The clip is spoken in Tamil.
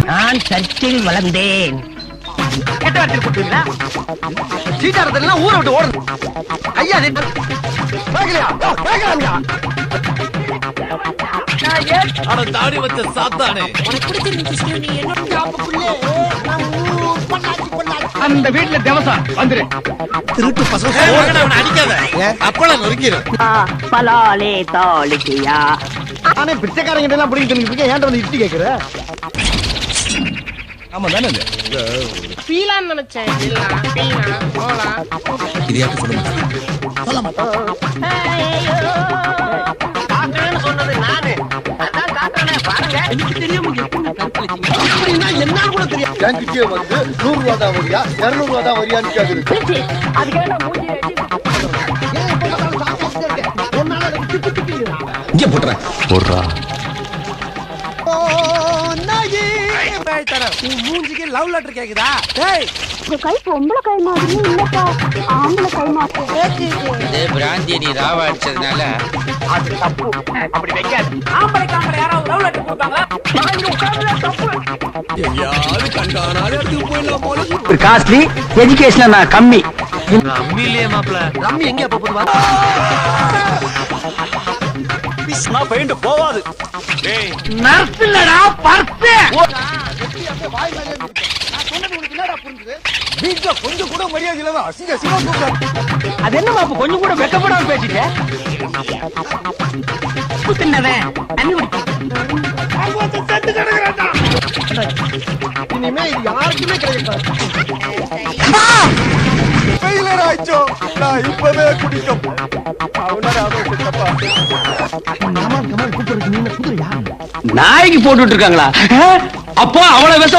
நான் சர்ச்சில் வளர்ந்தேன். சீட்டாரத்துல ஊரை விட்டு ஓடுது. ஐயா தாடி வச்ச சாத்தானே, அந்த வீட்டுல தேவசா வந்துரு. திருட்டு பசங்க அடிக்காத, அப்பளம் நொறுக்கிடும். பலாலே தாளிக்கையா. நானே பிச்சைக்காரங்கிட்ட எல்லாம் பிடிக்கிட்டு இருக்கேன். ஏன்டா வந்து இட்டி கேக்குற? ஆமா தானே பீலான்னு நினைச்சேன். இது யாருக்கு சொல்ல மாட்டேன், சொல்ல மாட்டேன். சொன்னது நானு. எனக்கு தெரியாம என்ன கூட தெரியும். என்கிட்டயே வந்து 100 ரூபா தான் வரியா 200 ரூபா தான் வரியான்னு கேக்குது. இங்க போட்டுறேன். போடுறா. மூஞ்சிக்கு லவ் லெட்டர் கேக்குதா? டேய், கை பொம்பளை கை மாதிரி இல்லப்பா, ஆம்பளை கை மாதிரி. பிராந்தி நீ ராவா அடிச்சதுனால அது தப்பு. அப்படி வைக்காது. ஆம்பளை யாராவது லவ் லெட்டர் கொடுத்தாங்களா? எங்கேயாவது கண்டானாலே எடுத்துட்டு போயிடலாம் போல. காஸ்ட்லி எஜுகேஷன் நான் கம்மி. ரம்மி இல்லையே மாப்பிள. ரம்மி எங்க அப்ப போடுவா? நான் பெயிண்ட் போவாது. நர்ஸ்லடா பர்ஸ். வீட்டுல கொஞ்சம் கூட மரியாதை இல்லாம அசிங்க அசிங்கமா கூப்பிடாது. அது என்ன மாப்பு கொஞ்சம் கூட வெக்கப்படாம பேசிட்டே? தின்னவன் தண்ணி இனிமே இது யாருக்குமே கிடையாது. ஃபெயிலியர் ஆயிச்சோ. நான் இப்பவே குடிக்கும். நாய்க்கு போட்டுட்டு இருக்காங்களா? அப்போ அவ்வளவு விஷம்